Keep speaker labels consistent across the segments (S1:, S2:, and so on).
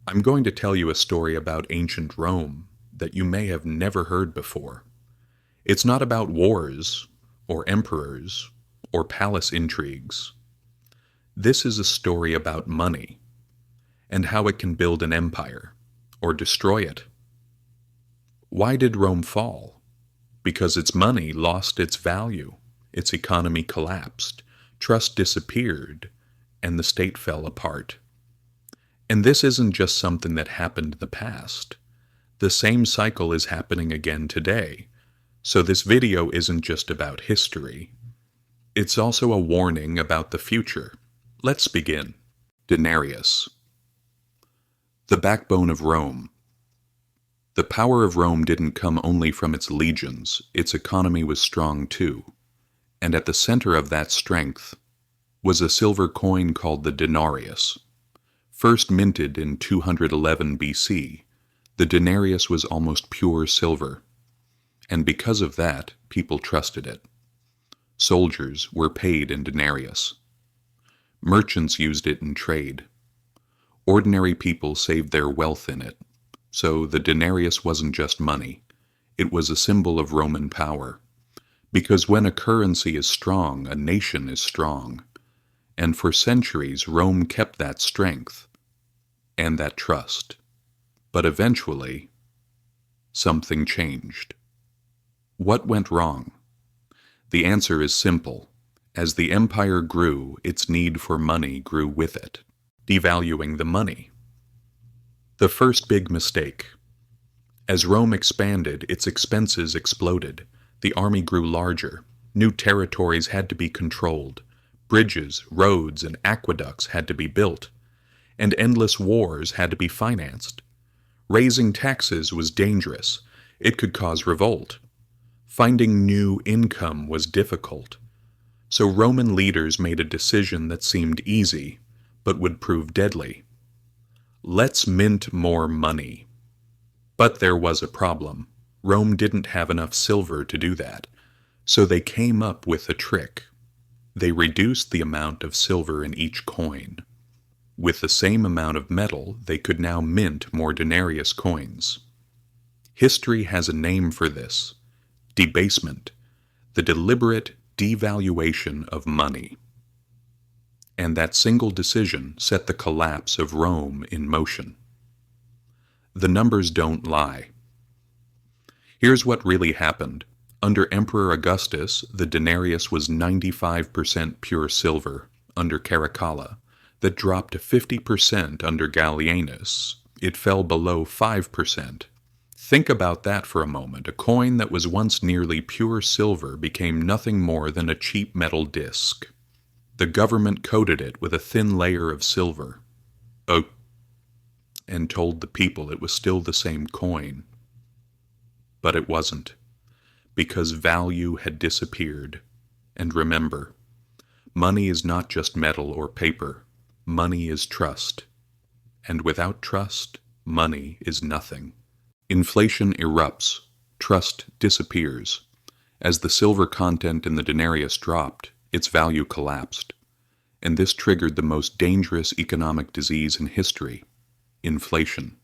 S1: I'm going to tell you a story about ancient Rome that you may have never heard before. It's not about wars, or emperors, or palace intrigues. This is a story about money, and how it can build an empire, or destroy it. Why did Rome fall? Because its money lost its value, its economy collapsed, trust disappeared, and the state fell apart. And this isn't just something that happened in the past. The same cycle is happening again today. So this video isn't just about history. It's also a warning about the future. Let's begin. Denarius. The backbone of Rome. The power of Rome didn't come only from its legions. Its economy was strong too. And at the center of that strength was a silver coin called the denarius. First minted in 211 BC, the denarius was almost pure silver, and because of that, people trusted it. Soldiers were paid in denarius. Merchants used it in trade. Ordinary people saved their wealth in it, so the denarius wasn't just money, it was a symbol of Roman power. Because when a currency is strong, a nation is strong. And for centuries, Rome kept that strength and that trust. But eventually, something changed. What went wrong? The answer is simple. As the empire grew, its need for money grew with it, devaluing the money. The first big mistake. As Rome expanded, its expenses exploded. The army grew larger. New territories had to be controlled. Bridges, roads, and aqueducts had to be built, and endless wars had to be financed. Raising taxes was dangerous. It could cause revolt. Finding new income was difficult. So Roman leaders made a decision that seemed easy, but would prove deadly. Let's mint more money. But there was a problem. Rome didn't have enough silver to do that, so they came up with a trick. They reduced the amount of silver in each coin. With the same amount of metal, they could now mint more denarius coins. History has a name for this: debasement, the deliberate devaluation of money. And that single decision set the collapse of Rome in motion. The numbers don't lie. Here's what really happened. Under Emperor Augustus, the denarius was 95% pure silver under Caracalla. That dropped to 50% under Gallienus. It fell below 5%. Think about that for a moment. A coin that was once nearly pure silver became nothing more than a cheap metal disc. The government coated it with a thin layer of silver, and told the people it was still the same coin. But it wasn't, because value had disappeared. And remember, money is not just metal or paper. Money is trust. And without trust, money is nothing. Inflation erupts. Trust disappears. As the silver content in the denarius dropped, its value collapsed. And this triggered the most dangerous economic disease in history: inflation.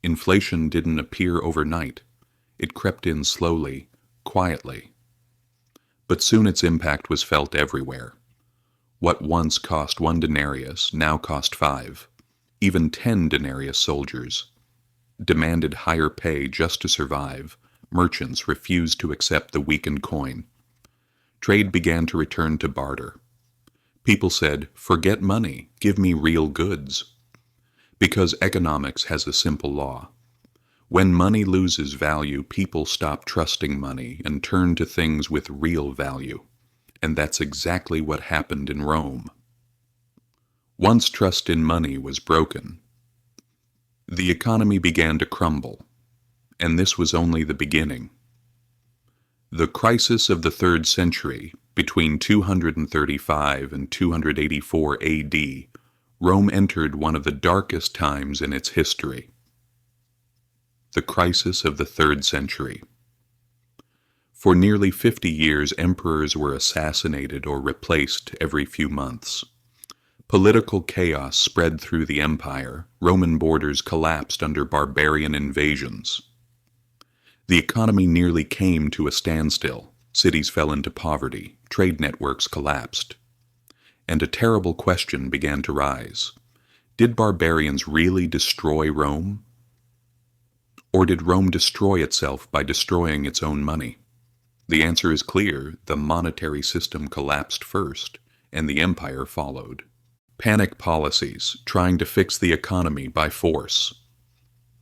S1: Inflation didn't appear overnight. It crept in slowly, quietly. But soon its impact was felt everywhere. What once cost 1 denarius now cost 5. Even 10 denarius soldiers demanded higher pay just to survive. Merchants refused to accept the weakened coin. Trade began to return to barter. People said, "Forget money, give me real goods." Because economics has a simple law. When money loses value, people stop trusting money and turn to things with real value. And that's exactly what happened in Rome. Once trust in money was broken, the economy began to crumble, and this was only the beginning. The crisis of the 3rd century, between 235 and 284 AD, Rome entered one of the darkest times in its history. The crisis of the 3rd century. For nearly 50 years, emperors were assassinated or replaced every few months. Political chaos spread through the empire. Roman borders collapsed under barbarian invasions. The economy nearly came to a standstill. Cities fell into poverty. Trade networks collapsed. And a terrible question began to rise. Did barbarians really destroy Rome? Or did Rome destroy itself by destroying its own money? The answer is clear. The monetary system collapsed first, and the empire followed. Panic policies, trying to fix the economy by force.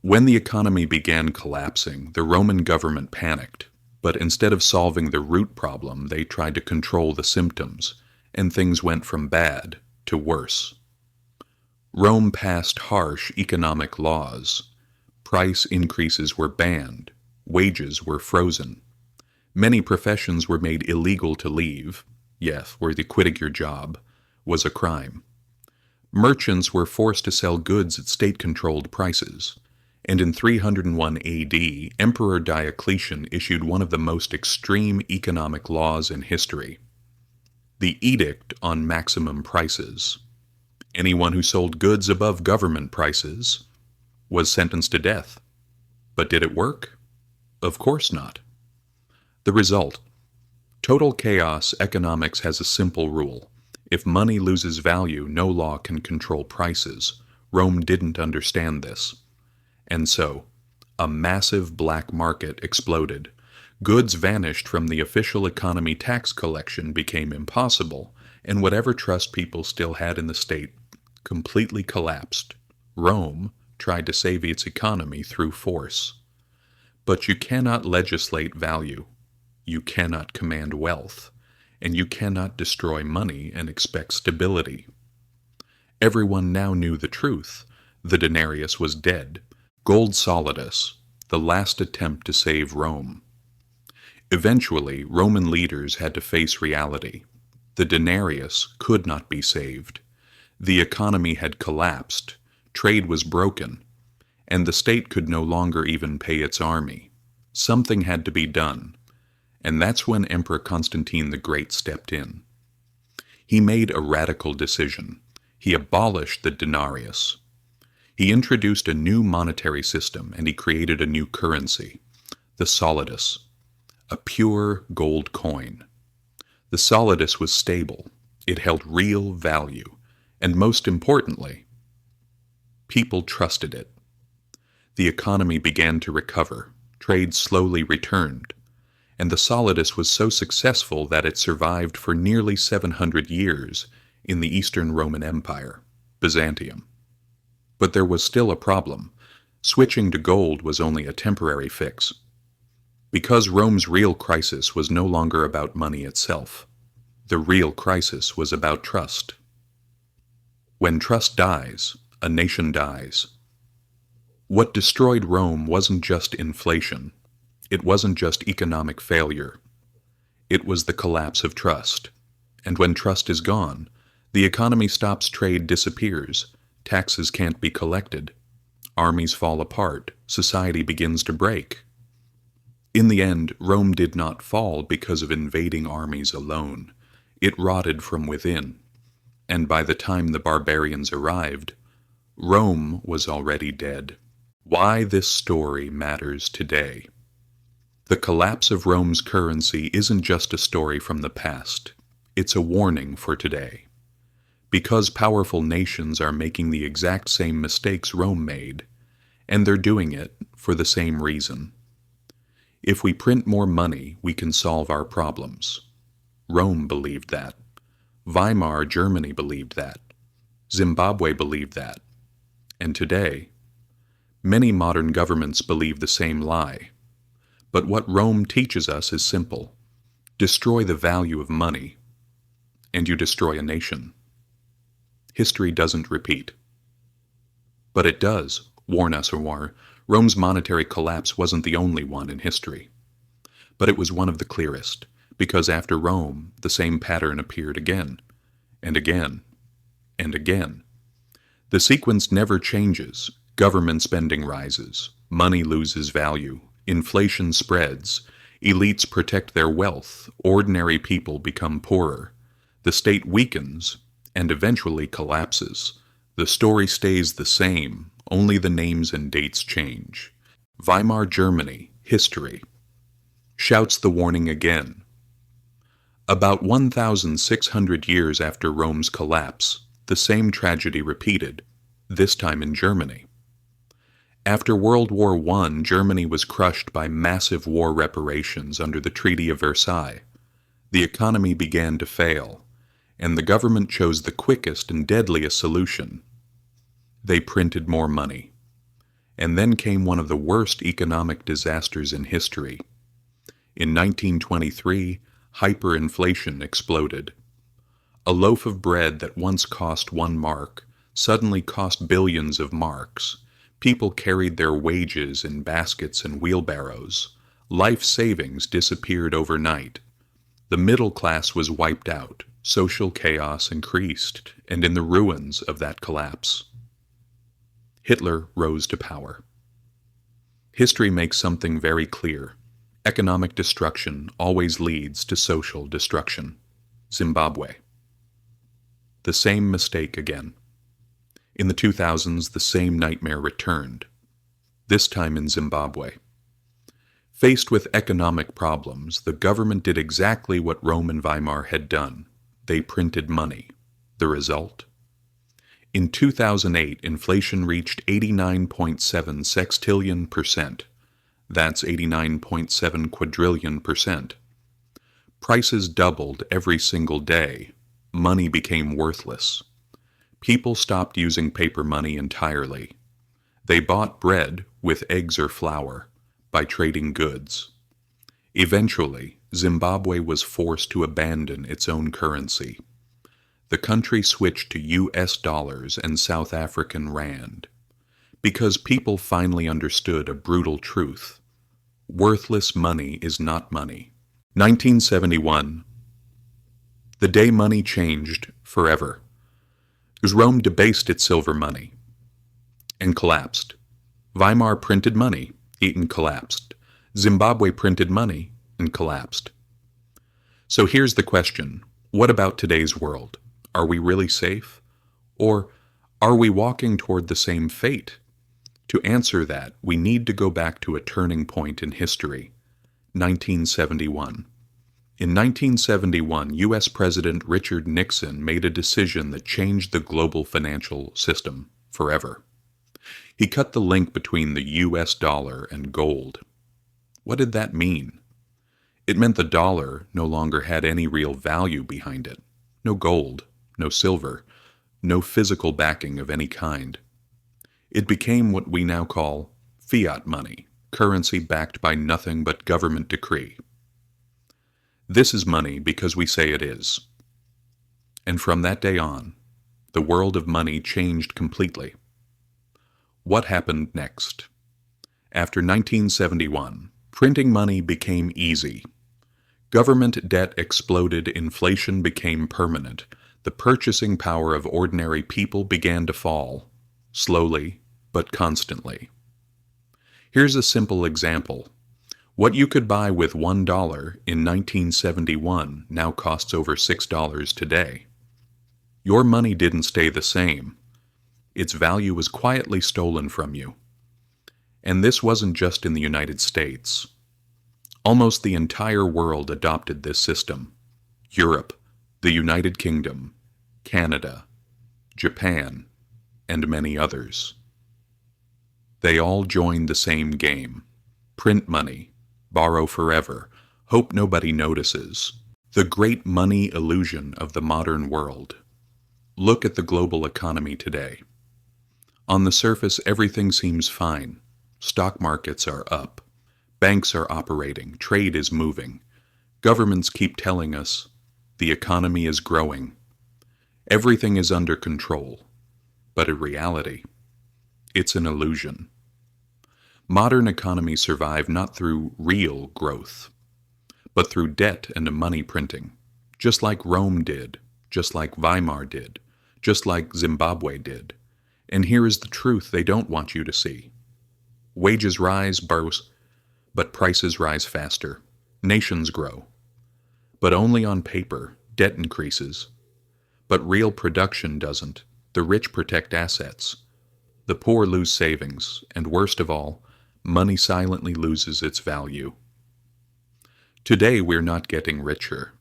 S1: When the economy began collapsing, the Roman government panicked, but instead of solving the root problem, they tried to control the symptoms, and things went from bad to worse. Rome passed harsh economic laws. Price increases were banned. Wages were frozen. Many professions were made illegal to leave. Yes, where the quitting your job was a crime. Merchants were forced to sell goods at state-controlled prices. And in 301 AD, Emperor Diocletian issued one of the most extreme economic laws in history, the Edict on Maximum Prices. Anyone who sold goods above government prices was sentenced to death. But did it work? Of course not. The result: total chaos. Economics has a simple rule. If money loses value, no law can control prices. Rome didn't understand this. And so, a massive black market exploded. Goods vanished from the official economy. Tax collection became impossible, and whatever trust people still had in the state completely collapsed. Rome tried to save its economy through force. But you cannot legislate value. You cannot command wealth. And you cannot destroy money and expect stability. Everyone now knew the truth. The denarius was dead. Gold solidus, the last attempt to save Rome. Eventually, Roman leaders had to face reality. The denarius could not be saved. The economy had collapsed. Trade was broken. And the state could no longer even pay its army. Something had to be done. And that's when Emperor Constantine the Great stepped in. He made a radical decision. He abolished the denarius. He introduced a new monetary system, and he created a new currency, the solidus, a pure gold coin. The solidus was stable. It held real value. And most importantly, people trusted it. The economy began to recover. Trade slowly returned. And the solidus was so successful that it survived for nearly 700 years in the Eastern Roman Empire, Byzantium. But there was still a problem. Switching to gold was only a temporary fix. Because Rome's real crisis was no longer about money itself. The real crisis was about trust. When trust dies, a nation dies. What destroyed Rome wasn't just inflation. It wasn't just economic failure. It was the collapse of trust. And when trust is gone, the economy stops, trade disappears, taxes can't be collected, armies fall apart, society begins to break. In the end, Rome did not fall because of invading armies alone. It rotted from within. And by the time the barbarians arrived, Rome was already dead. Why this story matters today. The collapse of Rome's currency isn't just a story from the past. It's a warning for today. Because powerful nations are making the exact same mistakes Rome made, and they're doing it for the same reason. If we print more money, we can solve our problems. Rome believed that. Weimar Germany believed that. Zimbabwe believed that. And today, many modern governments believe the same lie. But what Rome teaches us is simple. Destroy the value of money, and you destroy a nation. History doesn't repeat. But it does warn us, Rome's monetary collapse wasn't the only one in history. But it was one of the clearest, because after Rome, the same pattern appeared again, and again, and again. The sequence never changes. Government spending rises, money loses value, inflation spreads, elites protect their wealth, ordinary people become poorer, the state weakens, and eventually collapses. The story stays the same, only the names and dates change. Weimar Germany, history. Shouts the warning again. About 1,600 years after Rome's collapse, the same tragedy repeated, this time in Germany. After World War I, Germany was crushed by massive war reparations under the Treaty of Versailles. The economy began to fail, and the government chose the quickest and deadliest solution. They printed more money. And then came one of the worst economic disasters in history. In 1923, hyperinflation exploded. A loaf of bread that once cost 1 mark suddenly cost billions of marks. People carried their wages in baskets and wheelbarrows. Life savings disappeared overnight. The middle class was wiped out. Social chaos increased, and in the ruins of that collapse, Hitler rose to power. History makes something very clear. Economic destruction always leads to social destruction. Zimbabwe. The same mistake again. In the 2000s, the same nightmare returned, this time in Zimbabwe. Faced with economic problems, the government did exactly what Rome and Weimar had done. They printed money. The result? In 2008, inflation reached 89.7 sextillion%. That's 89.7 quadrillion %. Prices doubled every single day. Money became worthless. People stopped using paper money entirely. They bought bread with eggs or flour by trading goods. Eventually, Zimbabwe was forced to abandon its own currency. The country switched to US dollars and South African rand because people finally understood a brutal truth. Worthless money is not money. 1971. The day money changed forever. Because Rome debased its silver money and collapsed. Weimar printed money and collapsed. Zimbabwe printed money and collapsed. So here's the question. What about today's world? Are we really safe? Or are we walking toward the same fate? To answer that, we need to go back to a turning point in history, 1971. In 1971, U.S. President Richard Nixon made a decision that changed the global financial system forever. He cut the link between the U.S. dollar and gold. What did that mean? It meant the dollar no longer had any real value behind it. No gold, no silver, no physical backing of any kind. It became what we now call fiat money, currency backed by nothing but government decree. This is money because we say it is. And from that day on, the world of money changed completely. What happened next? After 1971, printing money became easy. Government debt exploded, inflation became permanent. The purchasing power of ordinary people began to fall, slowly but constantly. Here's a simple example. What you could buy with $1 in 1971 now costs over $6 today. Your money didn't stay the same. Its value was quietly stolen from you. And this wasn't just in the United States. Almost the entire world adopted this system. Europe, the United Kingdom, Canada, Japan, and many others. They all joined the same game. Print money. Borrow forever, hope nobody notices. The great money illusion of the modern world. Look at the global economy today. On the surface, everything seems fine. Stock markets are up. Banks are operating. Trade is moving. Governments keep telling us the economy is growing. Everything is under control. But in reality, it's an illusion. Modern economies survive not through real growth, but through debt and money printing, just like Rome did, just like Weimar did, just like Zimbabwe did. And here is the truth they don't want you to see. Wages rise, but prices rise faster. Nations grow. But only on paper. Debt increases. But real production doesn't. The rich protect assets. The poor lose savings, and worst of all, money silently loses its value. Today we're not getting richer.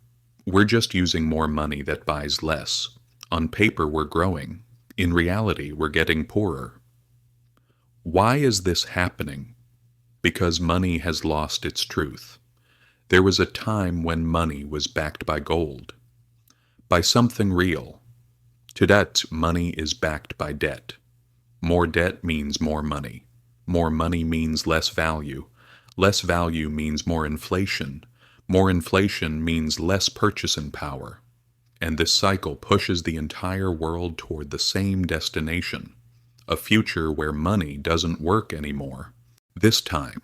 S1: We're just using more money that buys less. On paper we're growing. In reality we're getting poorer. Why is this happening? Because money has lost its truth. There was a time when money was backed by gold, by something real. Today, money is backed by debt. More debt means more money. More money means less value. Less value means more inflation. More inflation means less purchasing power. And this cycle pushes the entire world toward the same destination, a future where money doesn't work anymore. This time,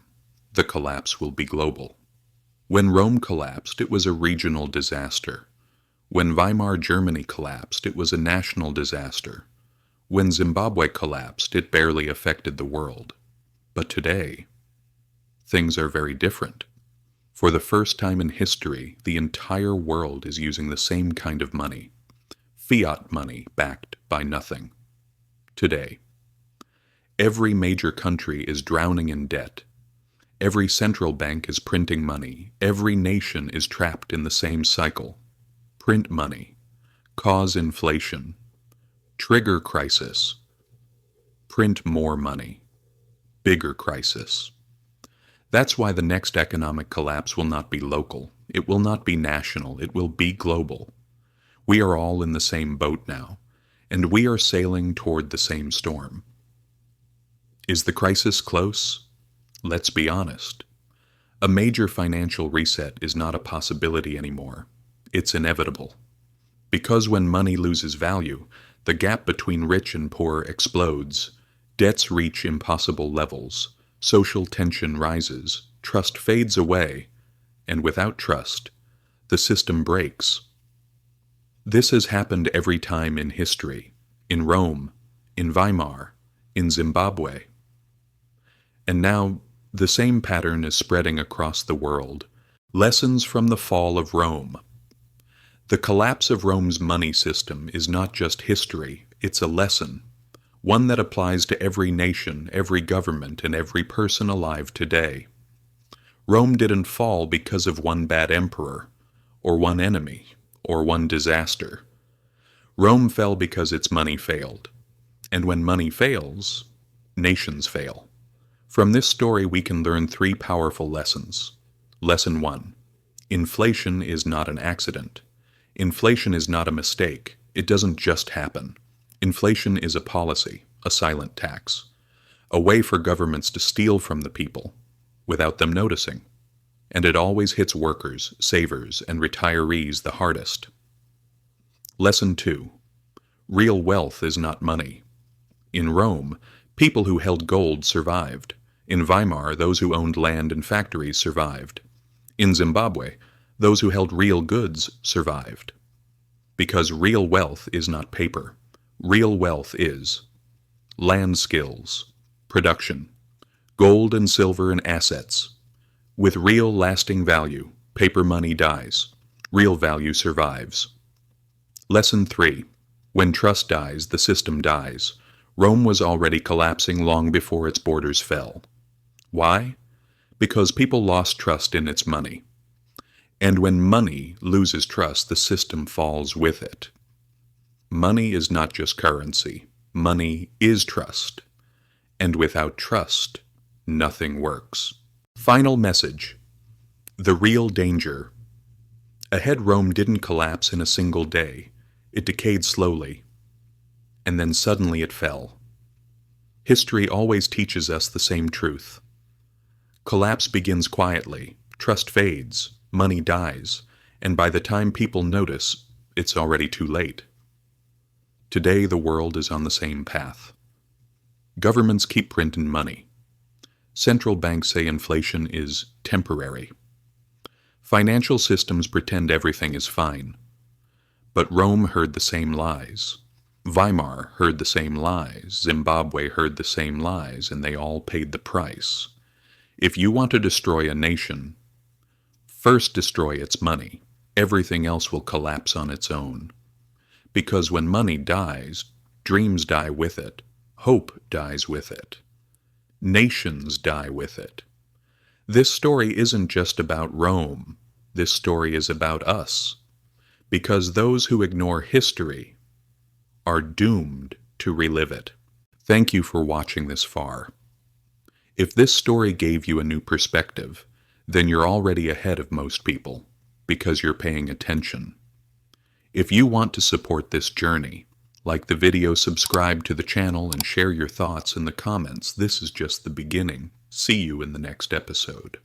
S1: the collapse will be global. When Rome collapsed, it was a regional disaster. When Weimar Germany collapsed, it was a national disaster. When Zimbabwe collapsed, it barely affected the world. But today, things are very different. For the first time in history, the entire world is using the same kind of money. Fiat money backed by nothing. Today, every major country is drowning in debt. Every central bank is printing money. Every nation is trapped in the same cycle. Print money. Cause inflation. Trigger crisis. Print more money. Bigger crisis. That's why the next economic collapse will not be local. It will not be national. It will be global. We are all in the same boat now, and we are sailing toward the same storm. Is the crisis close? Let's be honest. A major financial reset is not a possibility anymore. It's inevitable. Because when money loses value, the gap between rich and poor explodes. Debts reach impossible levels. Social tension rises. Trust fades away. And without trust, the system breaks. This has happened every time in history. In Rome, in Weimar, in Zimbabwe. And now, the same pattern is spreading across the world. Lessons from the fall of Rome. The collapse of Rome's money system is not just history, it's a lesson, one that applies to every nation, every government, and every person alive today. Rome didn't fall because of one bad emperor, or one enemy, or one disaster. Rome fell because its money failed. And when money fails, nations fail. From this story we can learn three powerful lessons. Lesson 1. Inflation is not an accident. Inflation is not a mistake. It doesn't just happen. Inflation is a policy, a silent tax, a way for governments to steal from the people without them noticing. And it always hits workers, savers, and retirees the hardest. Lesson 2. Real wealth is not money. In Rome, people who held gold survived. In Weimar, those who owned land and factories survived. In Zimbabwe, those who held real goods survived. Because real wealth is not paper. Real wealth is land skills, production, gold and silver and assets. With real lasting value, paper money dies. Real value survives. Lesson 3. When trust dies, the system dies. Rome was already collapsing long before its borders fell. Why? Because people lost trust in its money. And when money loses trust, the system falls with it. Money is not just currency. Money is trust. And without trust, nothing works. Final message. The real danger. Ahead, Rome didn't collapse in a single day. It decayed slowly. And then suddenly it fell. History always teaches us the same truth. Collapse begins quietly. Trust fades. Money dies, and by the time people notice, it's already too late. Today the world is on the same path. Governments keep printing money. Central banks say inflation is temporary. Financial systems pretend everything is fine. But Rome heard the same lies. Weimar heard the same lies. Zimbabwe heard the same lies, and they all paid the price. If you want to destroy a nation, first destroy its money. Everything else will collapse on its own. Because when money dies, dreams die with it. Hope dies with it. Nations die with it. This story isn't just about Rome. This story is about us. Because those who ignore history are doomed to relive it. Thank you for watching this far. If this story gave you a new perspective, then you're already ahead of most people, because you're paying attention. If you want to support this journey, like the video, subscribe to the channel, and share your thoughts in the comments. This is just the beginning. See you in the next episode.